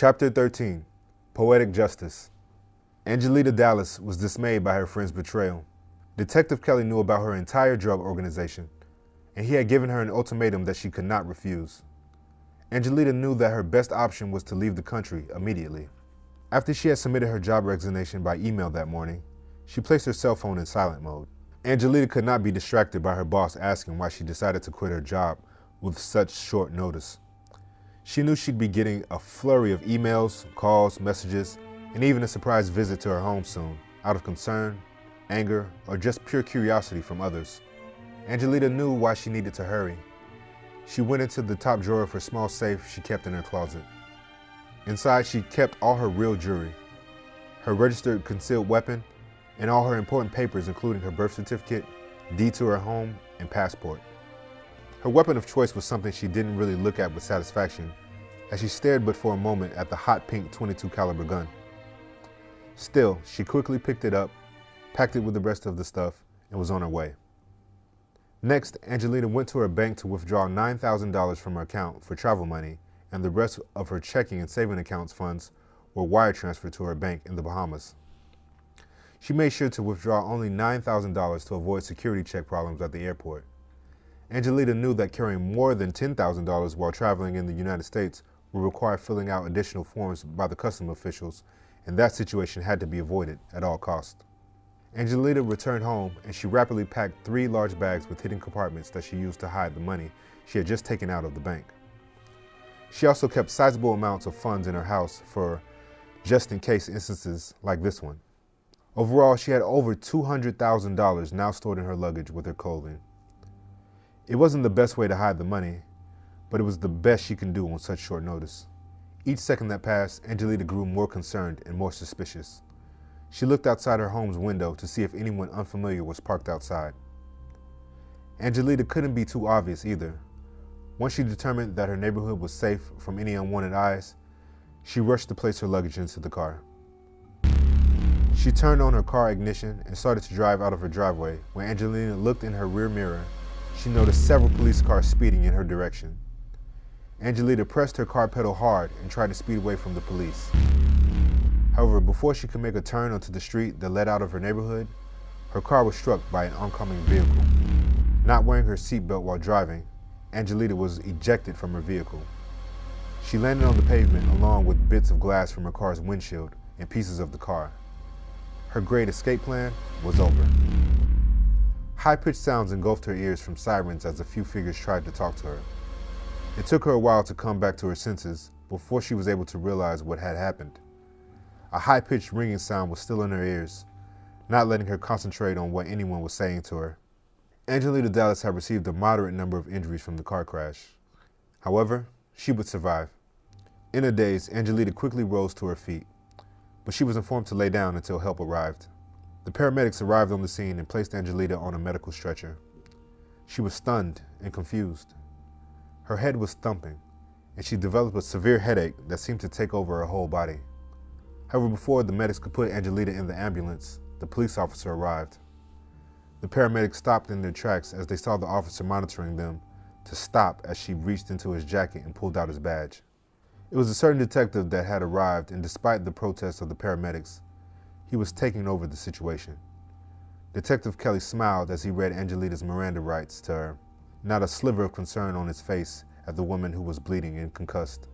Chapter 13. Poetic Justice. Angelita Dallas was dismayed by her friend's betrayal. Detective Kelly knew about her entire drug organization, and he had given her an ultimatum that she could not refuse. Angelita knew that her best option was to leave the country immediately. After she had submitted her job resignation by email that morning, she placed her cell phone in silent mode. Angelita could not be distracted by her boss asking why she decided to quit her job with such short notice. She knew she'd be getting a flurry of emails, calls, messages, and even a surprise visit to her home soon, out of concern, anger, or just pure curiosity from others. Angelita knew why she needed to hurry. She went into the top drawer of her small safe she kept in her closet. Inside, she kept all her real jewelry, her registered concealed weapon, and all her important papers, including her birth certificate, deed to her home, and passport. Her weapon of choice was something she didn't really look at with satisfaction, as she stared but for a moment at the hot pink .22 caliber gun. Still, she quickly picked it up, packed it with the rest of the stuff, and was on her way. Next, Angelita went to her bank to withdraw $9,000 from her account for travel money, and the rest of her checking and saving accounts funds were wire transferred to her bank in the Bahamas. She made sure to withdraw only $9,000 to avoid security check problems at the airport. Angelita knew that carrying more than $10,000 while traveling in the United States would require filling out additional forms by the customs officials, and that situation had to be avoided at all costs. Angelita returned home, and she rapidly packed 3 large bags with hidden compartments that she used to hide the money she had just taken out of the bank. She also kept sizable amounts of funds in her house for just-in-case instances like this one. Overall, she had over $200,000 now stored in her luggage with her clothing. It wasn't the best way to hide the money, but it was the best she can do on such short notice. Each second that passed, Angelita grew more concerned and more suspicious. She looked outside her home's window to see if anyone unfamiliar was parked outside. Angelita couldn't be too obvious either. Once she determined that her neighborhood was safe from any unwanted eyes, she rushed to place her luggage into the car. She turned on her car ignition and started to drive out of her driveway. When Angelita looked in her rear mirror, she noticed several police cars speeding in her direction. Angelita pressed her car pedal hard and tried to speed away from the police. However, before she could make a turn onto the street that led out of her neighborhood, her car was struck by an oncoming vehicle. Not wearing her seatbelt while driving, Angelita was ejected from her vehicle. She landed on the pavement along with bits of glass from her car's windshield and pieces of the car. Her great escape plan was over. High-pitched sounds engulfed her ears from sirens as a few figures tried to talk to her. It took her a while to come back to her senses before she was able to realize what had happened. A high-pitched ringing sound was still in her ears, not letting her concentrate on what anyone was saying to her. Angelita Dallas had received a moderate number of injuries from the car crash. However, she would survive. In a daze, Angelita quickly rose to her feet, but she was informed to lay down until help arrived. The paramedics arrived on the scene and placed Angelita on a medical stretcher. She was stunned and confused. Her head was thumping, and she developed a severe headache that seemed to take over her whole body. However, before the medics could put Angelita in the ambulance, the police officer arrived. The paramedics stopped in their tracks as they saw the officer monitoring them to stop as she reached into his jacket and pulled out his badge. It was a certain detective that had arrived, and despite the protests of the paramedics, he was taking over the situation. Detective Kelly smiled as he read Angelita's Miranda rights to her, not a sliver of concern on his face at the woman who was bleeding and concussed.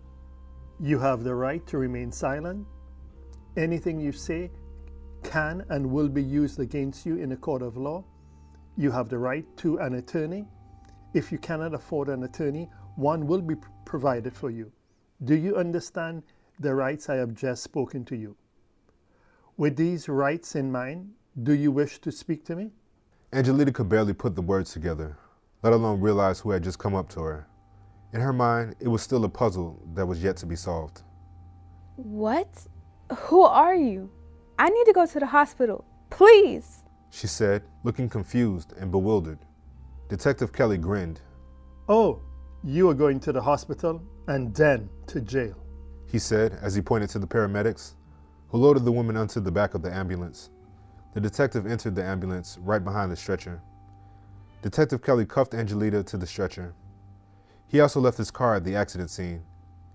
You have the right to remain silent. Anything you say can and will be used against you in a court of law. You have the right to an attorney. If you cannot afford an attorney, one will be provided for you. Do you understand the rights I have just spoken to you? With these rights in mind, do you wish to speak to me? Angelita could barely put the words together, let alone realize who had just come up to her. In her mind, it was still a puzzle that was yet to be solved. What? Who are you? I need to go to the hospital, please, she said, looking confused and bewildered. Detective Kelly grinned. Oh, you are going to the hospital and then to jail, he said as he pointed to the paramedics, who loaded the woman onto the back of the ambulance. The detective entered the ambulance right behind the stretcher. Detective Kelly cuffed Angelita to the stretcher. He also left his car at the accident scene.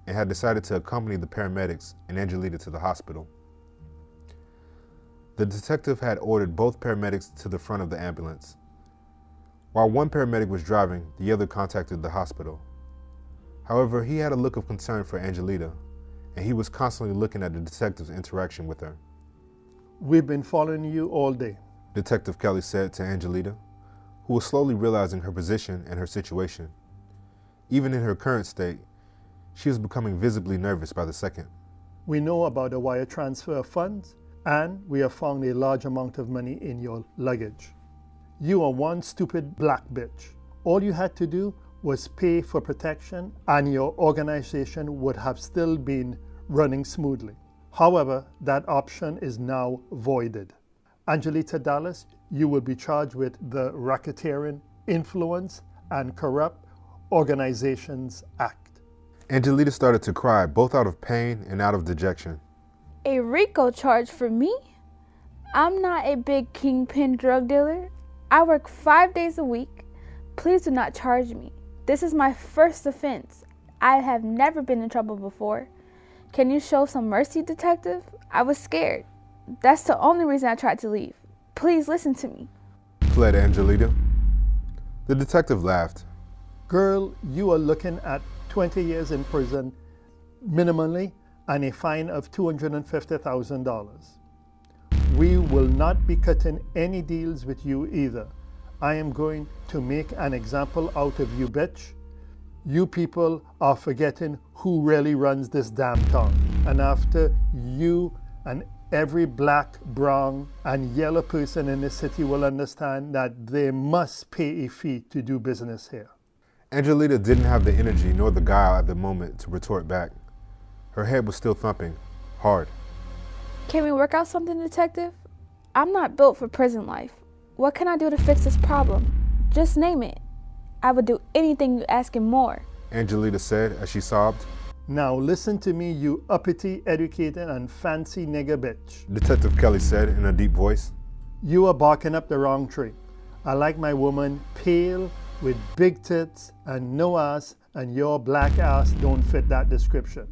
and had decided to accompany the paramedics and Angelita to the hospital. The detective had ordered both paramedics to the front of the ambulance. While one paramedic was driving, the other contacted the hospital. However, he had a look of concern for Angelita, and he was constantly looking at the detective's interaction with her. We've been following you all day. Detective Kelly said to Angelita, who was slowly realizing her position and her situation. Even in her current state, she was becoming visibly nervous by the second. We know about a wire transfer of funds, and we have found a large amount of money in your luggage. You are one stupid black bitch. All you had to do was pay for protection, and your organization would have still been running smoothly. However, that option is now voided. Angelita Dallas, you will be charged with the Racketeering, Influence, and Corrupt Organizations Act. Angelita started to cry, both out of pain and out of dejection. A RICO charge for me? I'm not a big kingpin drug dealer. I work 5 days a week. Please do not charge me. This is my first offense. I have never been in trouble before. Can you show some mercy, detective? I was scared. That's the only reason I tried to leave. Please listen to me. Pled Angelita. The detective laughed. Girl, you are looking at 20 years in prison, minimally, and a fine of $250,000. We will not be cutting any deals with you either. I am going to make an example out of you, bitch. You people are forgetting who really runs this damn town. And after you and every black, brown, and yellow person in the city will understand that they must pay a fee to do business here. Angelita didn't have the energy nor the guile at the moment to retort back. Her head was still thumping, hard. Can we work out something, detective? I'm not built for prison life. What can I do to fix this problem? Just name it. I would do anything you ask and more. Angelita said as she sobbed. Now listen to me, you uppity, educated, and fancy nigger bitch. Detective Kelly said in a deep voice. You are barking up the wrong tree. I like my woman pale, with big tits and no ass, and your black ass don't fit that description.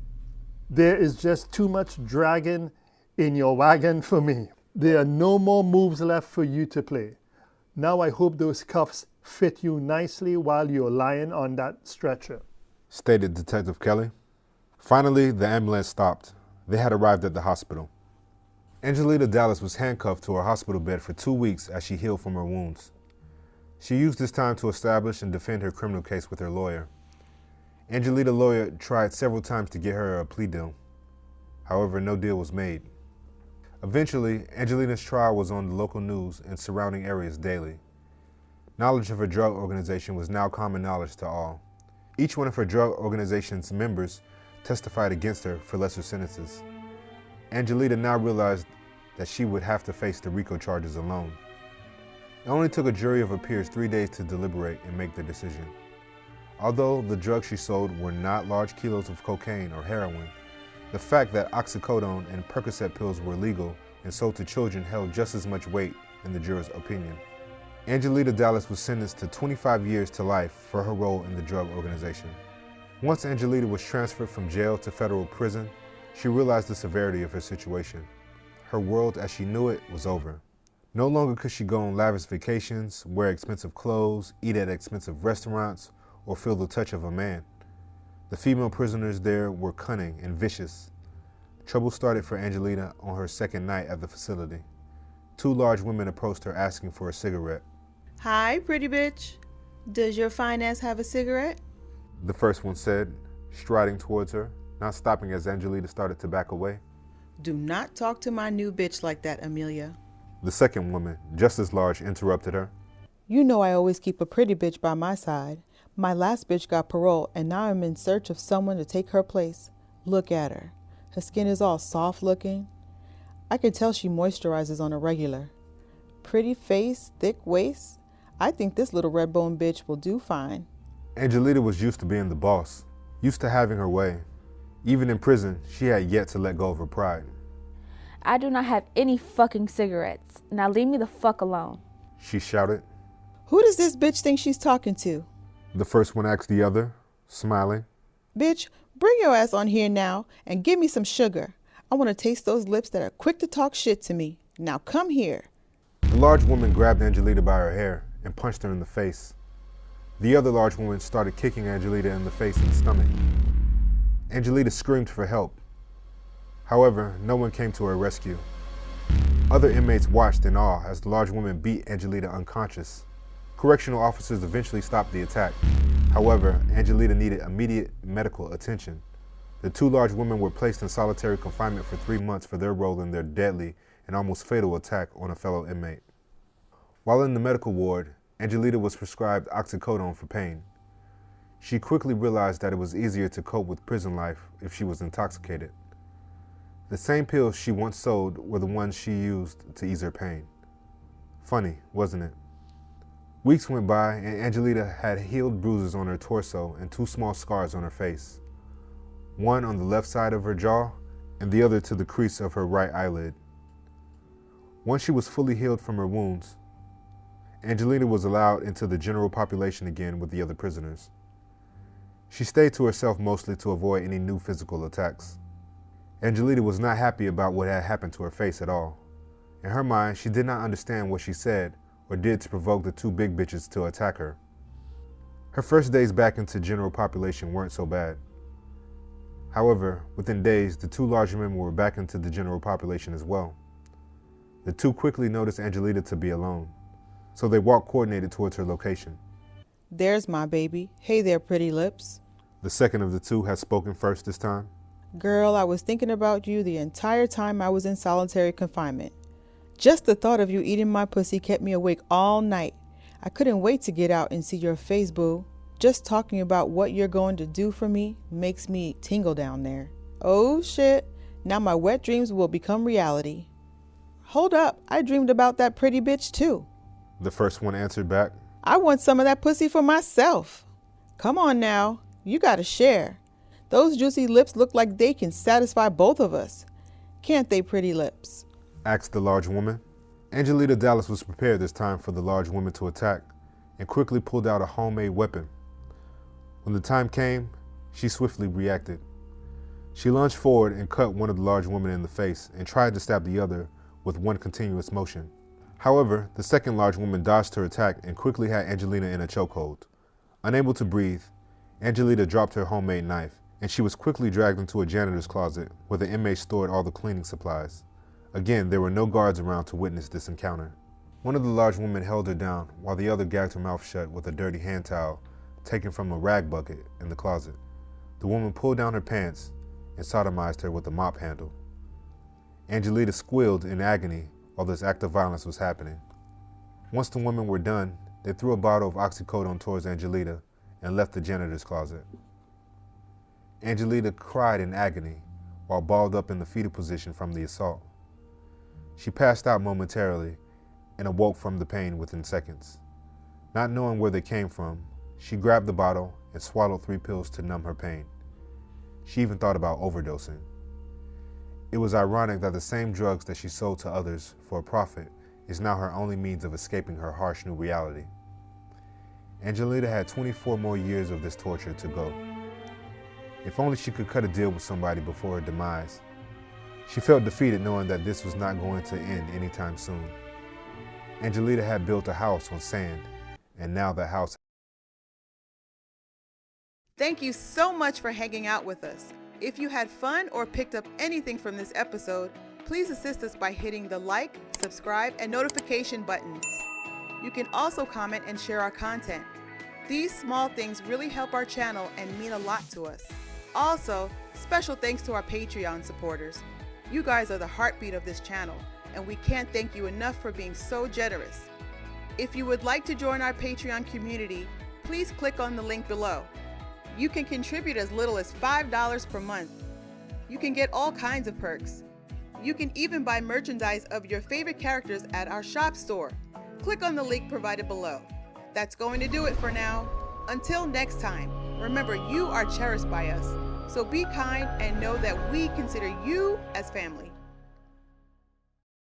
There is just too much dragging in your wagon for me. There are no more moves left for you to play. Now I hope those cuffs fit you nicely while you're lying on that stretcher, stated Detective Kelly. Finally, the ambulance stopped. They had arrived at the hospital. Angelita Dallas was handcuffed to her hospital bed for 2 weeks as she healed from her wounds. She used this time to establish and defend her criminal case with her lawyer. Angelita's lawyer tried several times to get her a plea deal. However, no deal was made. Eventually, Angelita's trial was on the local news and surrounding areas daily. Knowledge of her drug organization was now common knowledge to all. Each one of her drug organization's members testified against her for lesser sentences. Angelita now realized that she would have to face the RICO charges alone. It only took a jury of her peers 3 days to deliberate and make their decision. Although the drugs she sold were not large kilos of cocaine or heroin, the fact that oxycodone and Percocet pills were legal and sold to children held just as much weight in the jurors' opinion. Angelita Dallas was sentenced to 25 years to life for her role in the drug organization. Once Angelita was transferred from jail to federal prison, she realized the severity of her situation. Her world as she knew it was over. No longer could she go on lavish vacations, wear expensive clothes, eat at expensive restaurants, or feel the touch of a man. The female prisoners there were cunning and vicious. Trouble started for Angelita on her second night at the facility. 2 large women approached her asking for a cigarette. Hi, pretty bitch. Does your fine ass have a cigarette? The first one said, striding towards her, not stopping as Angelita started to back away. Do not talk to my new bitch like that, Amelia. The second woman, just as large, interrupted her. You know I always keep a pretty bitch by my side. My last bitch got parole, and now I'm in search of someone to take her place. Look at her. Her skin is all soft looking. I can tell she moisturizes on a regular. Pretty face, thick waist. I think this little red bone bitch will do fine. Angelita was used to being the boss, used to having her way. Even in prison, she had yet to let go of her pride. I do not have any fucking cigarettes. Now leave me the fuck alone. She shouted. Who does this bitch think she's talking to? The first one asked the other, smiling. Bitch, Bring your ass on here now and give me some sugar. I want to taste those lips that are quick to talk shit to me. Now come here. The large woman grabbed Angelita by her hair and punched her in the face. The other large woman started kicking Angelita in the face and stomach. Angelita screamed for help. However, no one came to her rescue. Other inmates watched in awe as the large woman beat Angelita unconscious. Correctional officers eventually stopped the attack. However, Angelita needed immediate medical attention. The two large women were placed in solitary confinement for 3 months for their role in their deadly and almost fatal attack on a fellow inmate. While in the medical ward, Angelita was prescribed oxycodone for pain. She quickly realized that it was easier to cope with prison life if she was intoxicated. The same pills she once sold were the ones she used to ease her pain. Funny, wasn't it? Weeks went by and Angelita had healed bruises on her torso and 2 small scars on her face. One on the left side of her jaw and the other to the crease of her right eyelid. Once she was fully healed from her wounds, Angelita was allowed into the general population again with the other prisoners. She stayed to herself mostly to avoid any new physical attacks. Angelita was not happy about what had happened to her face at all. In her mind, she did not understand what she said or did to provoke the 2 big bitches to attack her. Her first days back into general population weren't so bad. However, within days, the 2 large women were back into the general population as well. The 2 quickly noticed Angelita to be alone, so they walked coordinated towards her location. There's my baby. Hey there, pretty lips. The second of the 2 had spoken first this time. Girl, I was thinking about you the entire time I was in solitary confinement. Just the thought of you eating my pussy kept me awake all night. I couldn't wait to get out and see your face, boo. Just talking about what you're going to do for me makes me tingle down there. Oh shit, now my wet dreams will become reality. Hold up, I dreamed about that pretty bitch too. The first one answered back. I want some of that pussy for myself. Come on now, you gotta share. Those juicy lips look like they can satisfy both of us. Can't they, pretty lips? Asked the large woman. Angelita Dallas was prepared this time for the large woman to attack and quickly pulled out a homemade weapon. When the time came, she swiftly reacted. She lunged forward and cut one of the large women in the face and tried to stab the other with one continuous motion. However, the second large woman dodged her attack and quickly had Angelita in a chokehold. Unable to breathe, Angelita dropped her homemade knife and she was quickly dragged into a janitor's closet where the inmates stored all the cleaning supplies. Again, there were no guards around to witness this encounter. One of the large women held her down while the other gagged her mouth shut with a dirty hand towel taken from a rag bucket in the closet. The woman pulled down her pants and sodomized her with a mop handle. Angelita squealed in agony while this act of violence was happening. Once the women were done, they threw a bottle of oxycodone towards Angelita and left the janitor's closet. Angelita cried in agony while balled up in the fetal position from the assault. She passed out momentarily and awoke from the pain within seconds. Not knowing where they came from, she grabbed the bottle and swallowed 3 pills to numb her pain. She even thought about overdosing. It was ironic that the same drugs that she sold to others for a profit is now her only means of escaping her harsh new reality. Angelita had 24 more years of this torture to go. If only she could cut a deal with somebody before her demise. She felt defeated knowing that this was not going to end anytime soon. Angelita had built a house on sand, and now that house. Thank you so much for hanging out with us. If you had fun or picked up anything from this episode, please assist us by hitting the like, subscribe, and notification buttons. You can also comment and share our content. These small things really help our channel and mean a lot to us. Also, special thanks to our Patreon supporters. You guys are the heartbeat of this channel, and we can't thank you enough for being so generous. If you would like to join our Patreon community, please click on the link below. You can contribute as little as $5 per month. You can get all kinds of perks. You can even buy merchandise of your favorite characters at our shop store. Click on the link provided below. That's going to do it for now. Until next time, remember you are cherished by us. So be kind and know that we consider you as family.